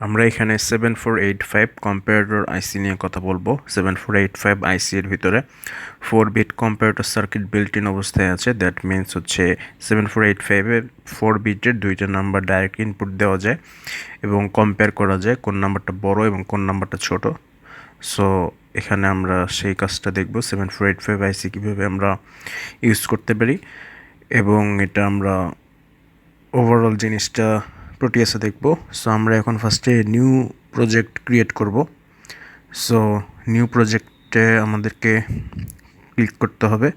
আমরা এখানে 7485 কম্পারেটর আইসি নিয়ে কথা বলবো। 7485 আইসি এর ভিতরে 4 bit comparator circuit built in অবস্থায় আছে। দ্যাট মিনস হচ্ছে 7485-এ 4 বিটের দুইটা নাম্বার ডাইরেক্ট ইনপুট দেওয়া যায় এবং কম্পেয়ার করা যায় কোন নাম্বারটা বড় এবং কোন নাম্বারটা ছোট। সো এখানে আমরা সেই কাজটা দেখব, 7485 আইসি কীভাবে আমরা ইউজ করতে পারি এবং এটা আমরা ওভারঅল জিনিসটা প্রোটিয়াসে দেখব। সো আমরা এখন ফার্স্টে নিউ প্রজেক্ট ক্রিয়েট করব। সো নিউ প্রজেক্টে আমাদেরকে ক্লিক করতে হবে,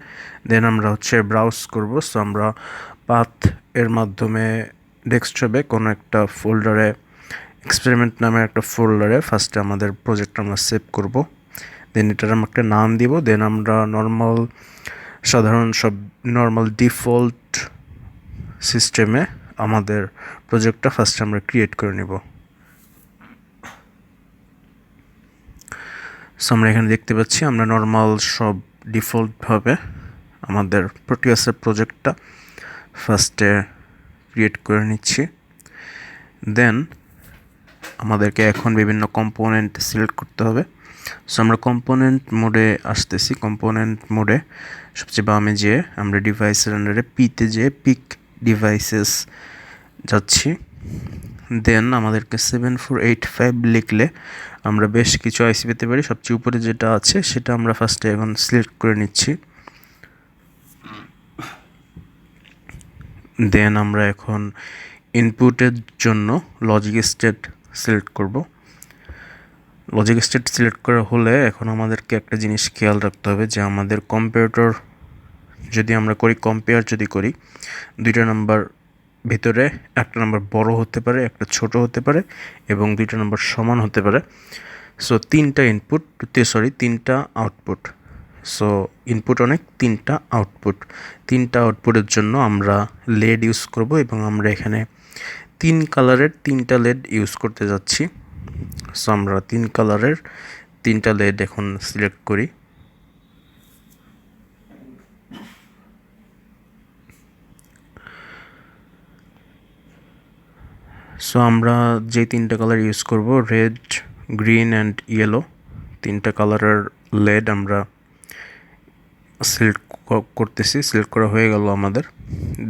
দেন আমরা হচ্ছে ব্রাউজ করব। সো আমরা পাথ এর মাধ্যমে ডেস্কটপে কোনো একটা ফোল্ডারে, এক্সপেরিমেন্ট নামের একটা ফোল্ডারে ফার্স্টে আমাদের প্রজেক্টটা আমরা সেভ করব। দেন এটার আমরা একটা নাম দিব। দেন আমরা নর্মাল ডিফল্ট সিস্টেমে আমাদের প্রজেক্টটা ফার্স্টে আমরা ক্রিয়েট করে নেব। সো আমরা এখানে দেখতে পাচ্ছি আমরা নর্মাল সব ডিফল্টভাবে আমাদের প্রোটিয়াসের প্রজেক্টটা ফার্স্টে ক্রিয়েট করে নিচ্ছি। দেন আমাদেরকে এখন বিভিন্ন কম্পোনেন্ট সিলেক্ট করতে হবে। সো আমরা কম্পোনেন্ট মোডে আসতেছি। কম্পোনেন্ট মোডে সবচেয়ে বামে যেয়ে আমরা ডিভাইসের আন্ডারে পিতে যেয়ে পিক ডিভাইসেস যাচ্ছি। দেন আমাদেরকে 7485 লিখলে আমরা বেশ কিছু আইসি পেতে পারি। সবচেয়ে উপরে যেটা আছে সেটা আমরা ফার্স্টে এখন সিলেক্ট করে নিচ্ছি। দেন আমরা এখন ইনপুটের জন্য লজিক স্টেট সিলেক্ট করব। লজিক স্টেট সিলেক্ট করা হলে এখন আমাদেরকে একটা জিনিস খেয়াল রাখতে হবে যে আমাদের কম্পারেটর যদি আমরা কম্পেয়ার করি, দুইটা নাম্বার ভিতরে একটা নাম্বার বড় হতে পারে, একটা ছোট হতে পারে এবং দুইটা নাম্বার সমান হতে পারে। সো তিনটা আউটপুট। সো ইনপুট অনেক, তিনটা আউটপুটের জন্য আমরা লেড ইউজ করব এবং আমরা এখানে 3 কালারের 3টা লেড ইউজ করতে যাচ্ছি। সো আমরা 3 কালারের 3টা লেড এখন সিলেক্ট করি। সো আমরা যে 3টা কালার ইউজ করব, রেড, গ্রিন অ্যান্ড ইয়েলো, 3টা কালারের লেড আমরা সিলেক্ট করতেছি। সিলেক্ট করা হয়ে গেল আমাদের।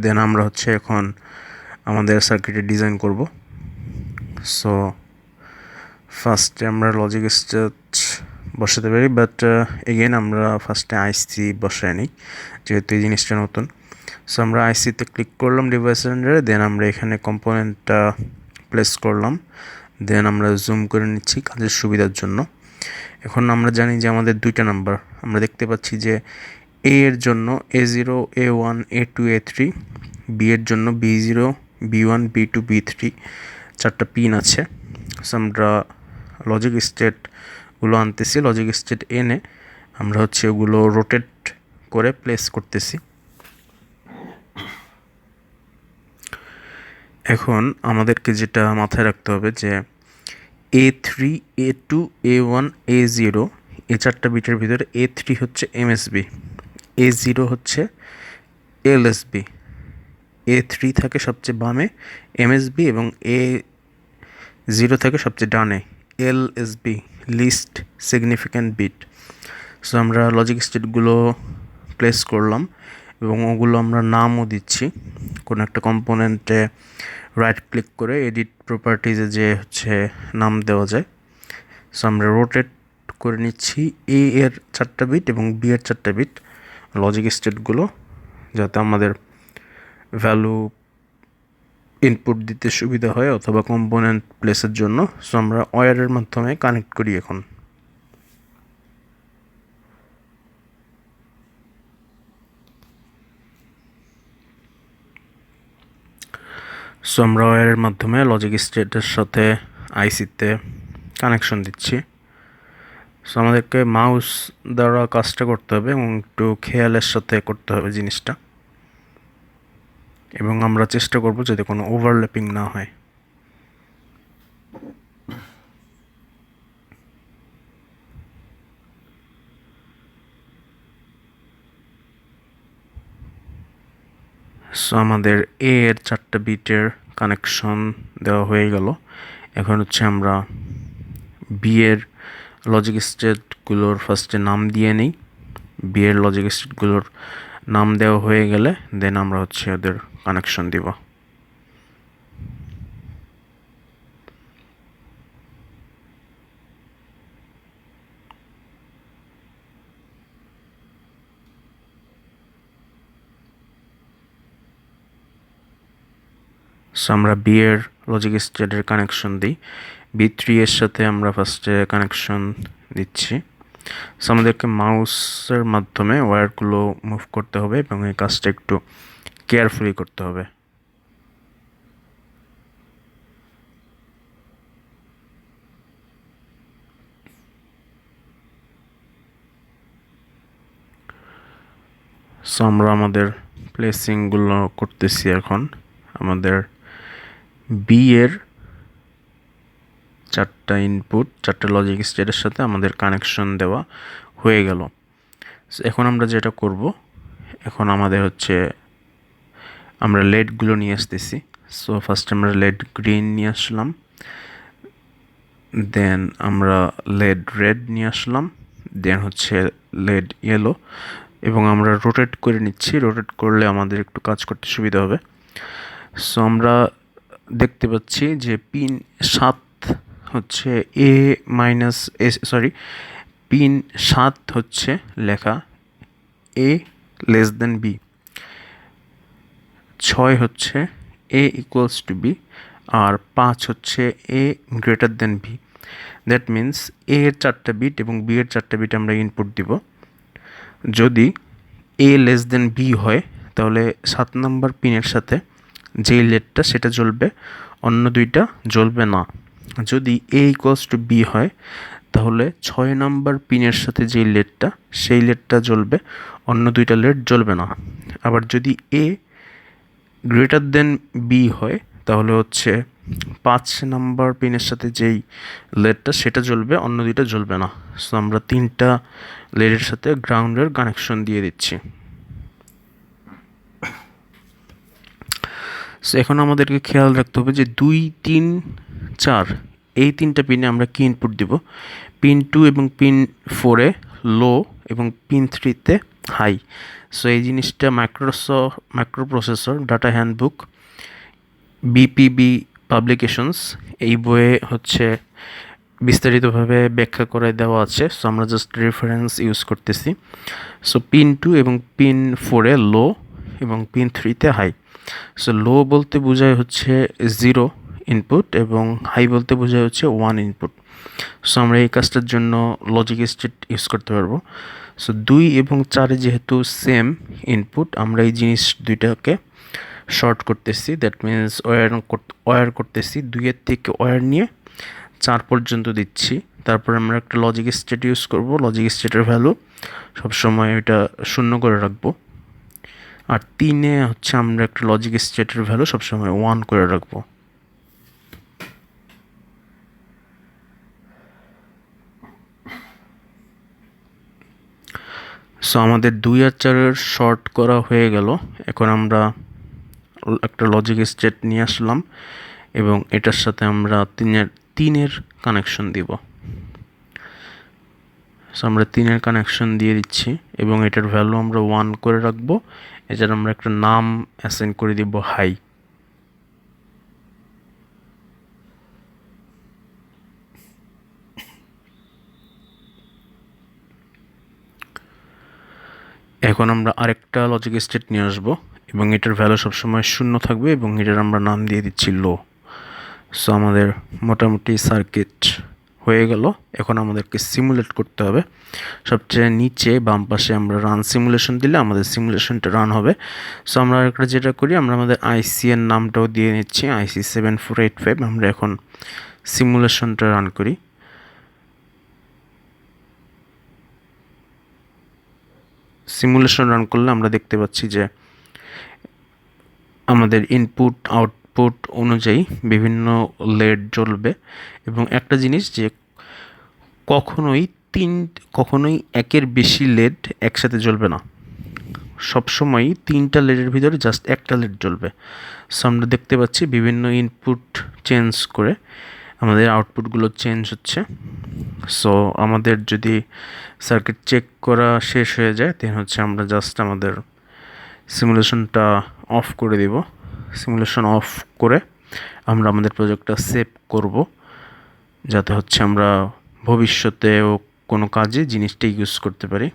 দেন আমরা হচ্ছে এখন আমাদের সার্কিটের ডিজাইন করব। সো ফার্স্টে আমরা লজিক স্টেট বসাতে পারি, বাট এগেন আমরা ফার্স্টে আইসি বসাই নিই যেহেতু এই জিনিসটা নতুন। সো আমরা আইসিতে ক্লিক করলাম ডিভাইসের আন্ডারে। দেন আমরা এখানে কম্পোনেন্টটা প্লেস করলাম। দেন আমরা জুম করে নিচ্ছি কাজের সুবিধার জন্য। এখন আমরা জানি যে আমাদের দুইটা নাম্বার, আমরা দেখতে পাচ্ছি যে এ এর জন্য A0, A1, A2, A3, B এর জন্য B0, B1, B2, B3, 4টা পিন আছে। সো আমরা লজিক স্টেটগুলো আনতেছি। লজিক স্টেট এনে আমরা হচ্ছে ওগুলো রোটেট করে প্লেস করতেছি। এখন আমাদেরকে যেটা মাথায় রাখতে হবে যে A3, A2, A1, A0 এই 4টা বিটের ভিতরে A3 হচ্ছে MSB, A0 হচ্ছে LSB, A3 থাকে সবচেয়ে বামে MSB এবং A0 থাকে সবচেয়ে ডানে LSB, least significant bit. So আমরা লজিক স্টেটগুলো প্লেস করলাম এবং ওগুলো আমরা নামও দিচ্ছি। কোনো একটা কম্পোনেন্টে রাইট ক্লিক করে এডিট প্রপার্টিজে যে হচ্ছে নাম দেওয়া যায়। সো আমরা রোটেট করে নিচ্ছি এ এর 4টা বিট এবং বি এর 4টা বিট লজিক স্টেটগুলো, যাতে আমাদের ভ্যালু ইনপুট দিতে সুবিধা হয় অথবা কম্পোনেন্ট প্লেসের জন্য। সো আমরা ওয়্যারের মাধ্যমে কানেক্ট করি এখন। সো আমরা ওয়্যারের মাধ্যমে লজিক স্টেটের সাথে আইসিতে কানেকশন দিচ্ছি। সো আমাদেরকে মাউস দ্বারা কাজটা করতে হবে এবং একটু খেয়ালের সাথে করতে হবে জিনিসটা, এবং আমরা চেষ্টা করব যাতে কোনো ওভারল্যাপিং না হয়। সো আমাদের এ এর 4টা বিটের কানেকশন দেওয়া হয়ে গেল। এখন হচ্ছে আমরা বি এর লজিক স্টেটগুলোর ফার্স্টে নাম দিয়ে নিই। বি এর লজিক স্টেটগুলোর নাম দেওয়া হয়ে গেলে দেন আমরা হচ্ছে ওদের কানেকশন দিব। সো আমরা বি এর লজিক স্টেটের কানেকশন দিই। বি3 এর সাথে আমরা ফার্স্টে কানেকশন দিচ্ছি। সো আমাদেরকে মাউসের মাধ্যমে ওয়্যারগুলো মুভ করতে হবে এবং এই কাজটা একটু কেয়ারফুলি করতে হবে। সো আমরা আমাদের প্লেসিংগুলো করতেছি। এখন আমাদের বি এর 4টা ইনপুট 4টা লজিক স্টেটের সাথে আমাদের কানেকশন দেওয়া হয়ে গেল। এখন আমরা যেটা করব, এখন আমাদের হচ্ছে আমরা লেডগুলো নিয়ে আসতেছি। সো ফার্স্ট আমরা লেড গ্রিন নিয়ে আসলাম, দেন আমরা লেড রেড নিয়ে আসলাম, দেন হচ্ছে লেড ইয়েলো, এবং আমরা রোটেট করে নিচ্ছি। রোটেট করলে আমাদের একটু কাজ করতে সুবিধা হবে। সো আমরা দেখতে পাচ্ছি যে পিন 7 হচ্ছে পিন 7 হচ্ছে লেখা এ লেস দেন বি, 6 হচ্ছে এ ইকুয়ালস টু বি, আর 5 হচ্ছে A greater than B. That means A এর 4টা বিট এবং বি এর 4টা বিট আমরা ইনপুট দিব। যদি এ লেস দেন বি হয় তাহলে 7 নম্বর পিনের সাথে যেই লেডটা সেটা জ্বলবে, অন্য দুইটা জ্বলবে না। যদি এ ইকুয়ালস টু বি হয় তাহলে 6 নম্বর পিনের সাথে যেই লেডটা সেই লেডটা জ্বলবে, অন্য দুইটা লেড জ্বলবে না। আবার যদি এ গ্রেটার দেন বি হয় তাহলে হচ্ছে 5 নাম্বার পিনের সাথে যেই লেডটা সেটা জ্বলবে, অন্য দুইটা জ্বলবে না। সো আমরা 3টা লেডের সাথে গ্রাউন্ডের কানেকশন দিয়ে দিচ্ছি। সো এখন আমাদেরকে খেয়াল রাখতে হবে যে 2, 3, 4 এই 3টা পিনে আমরা কি ইনপুট দিব। পিন 2 এবং পিন 4-এ লো এবং পিন 3-তে হাই। সো এই জিনিসটা মাইক্রোপ্রসেসর ডাটা হ্যান্ডবুক বিপিবি পাবলিকেশনস এই বইয়ে হচ্ছে বিস্তারিতভাবে ব্যাখ্যা করে দেওয়া আছে। সো আমরা জাস্ট রেফারেন্স ইউজ করতেছি। সো পিন 2 এবং পিন 4-এ লো এবং পিন 3-তে হাই। সো লো বলতে বোঝায় হচ্ছে 0 ইনপুট এবং হাই বলতে বোঝায় হচ্ছে 1 ইনপুট। সো আমরা এই কাজটার জন্য লজিক স্টেট ইউজ করতে পারবো। সো 2 এবং 4-এ যেহেতু সেম ইনপুট, আমরা এই জিনিস দুইটাকে শর্ট করতেছি। দ্যাট মিনস ওয়্যার করতেছি। 2-এর থেকে ওয়্যার নিয়ে 4 পর্যন্ত দিচ্ছি। তারপর আমরা একটা লজিক স্টেট ইউজ করব। লজিক স্টেটের ভ্যালু সবসময় এটা 0 করে রাখবো। আর 3-এ হচ্ছে আমরা একটা লজিক স্টেটের ভ্যালু সবসময় 1 করে রাখবো। সো আমাদের 2 আর 4-এর শর্ট করা হয়ে গেল। এখন আমরা একটা লজিক স্টেট নিয়ে আসলাম এবং এটার সাথে আমরা 3-এর কানেকশন দিব। সো আমরা 3-এর কানেকশন দিয়ে দিচ্ছি এবং এটার ভ্যালু আমরা 1 করে রাখবো। এটার আমরা একটা নাম অ্যাসাইন করে দিব হাই। এখন আমরা আরেকটা লজিক স্টেট নিয়ে আসবো এবং এটার ভ্যালু সবসময় 0 থাকবে এবং এটার আমরা নাম দিয়ে দিচ্ছি লো। সো আমাদের মোটামুটি সার্কিট হয়ে গেল। এখন আমাদেরকে সিমুলেট করতে হবে। সবচেয়ে নিচে বাম পাশে আমরা রান সিমুলেশন দিলে আমাদের সিমুলেশনটা রান হবে। সো আমরা একটা যেটা করি, আমরা আমাদের আইসি এর নামটাও দিয়ে নিচ্ছি, আইসি 7485। আমরা এখন সিমুলেশনটা রান করি। সিমুলেশন রান করলে আমরা দেখতে পাচ্ছি যে আমাদের ইনপুট আউটপুট অনুযায়ী বিভিন্ন লেড জ্বলবে এবং একটা জিনিস যে কখনোই একের বেশি লেড একসাথে জ্বলবে না। সবসময়ই 3টা লেডের ভিতরে জাস্ট একটা লেড জ্বলবে। সো আমরা দেখতে পাচ্ছি বিভিন্ন ইনপুট চেঞ্জ করে আমাদের আউটপুটগুলো চেঞ্জ হচ্ছে। সো আমাদের যদি সার্কিট চেক করা শেষ হয়ে যায় দেন হচ্ছে আমরা জাস্ট আমাদের সিমুলেশনটা অফ করে দিব। সিমুলেশন অফ করে আমরা আমাদের প্রজেক্টটা সেভ করব, যাতে হচ্ছে আমরা ভবিষ্যতেও কোনো কাজে জিনিসটা ইউজ করতে পারি।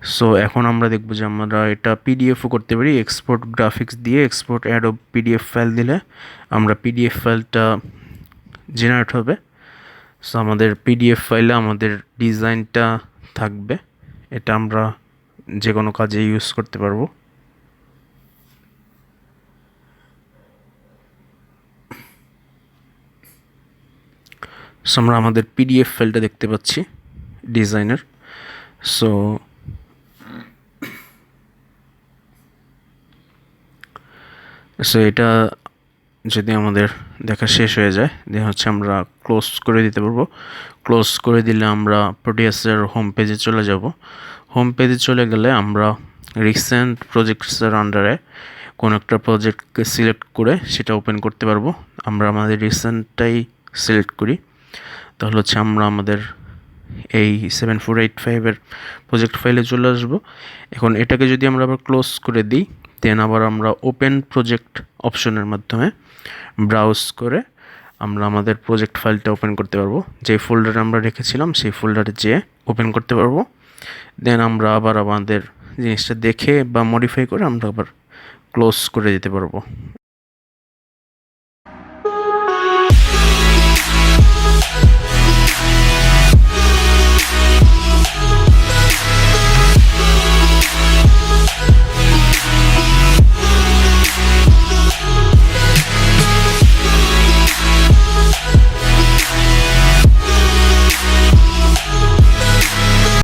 সো এখন আমরা দেখব যে আমরা এটা পিডিএফও করতে পারি। এক্সপোর্ট গ্রাফিক্স দিয়ে এক্সপোর্ট অ্যাডোব পিডিএফ ফাইল দিলে আমরা পিডিএফ ফাইলটা জেনারেট হবে। সো আমাদের পিডিএফ ফাইলে আমাদের ডিজাইনটা থাকবে, এটা আমরা যে কোনো কাজে ইউজ করতে পারবো। সো আমরা আমাদের পিডিএফ ফাইলটা দেখতে পাচ্ছি ডিজাইনের। সো এটা যদি আমাদের দেখা শেষ হয়ে যায় দেন হচ্ছে আমরা ক্লোজ করে দিতে পারবো। ক্লোজ করে দিলে আমরা প্রোটিয়াসের হোম পেজে চলে যাব। হোম পেজে চলে গেলে আমরা রিসেন্ট প্রজেক্টসের আন্ডারে কোনো একটা প্রজেক্টকে সিলেক্ট করে সেটা ওপেন করতে পারবো। আমরা আমাদের রিসেন্টটাই সিলেক্ট করি, তাহলে হচ্ছে আমরা আমাদের এই 7485-এর প্রজেক্ট ফাইলে চলে আসবো। এখন এটাকে যদি আমরা আবার ক্লোজ করে দিই দেন আবার আমরা ওপেন প্রজেক্ট অপশনের মাধ্যমে ব্রাউজ করে আমরা আমাদের প্রজেক্ট ফাইলটা ওপেন করতে পারবো। যে ফোল্ডারে আমরা রেখেছিলাম সেই ফোল্ডারে যেয়ে ওপেন করতে পারবো। দেন আমরা আবার আমাদের জিনিসটা দেখে বা মডিফাই করে আমরা আবার ক্লোজ করে দিতে পারবো।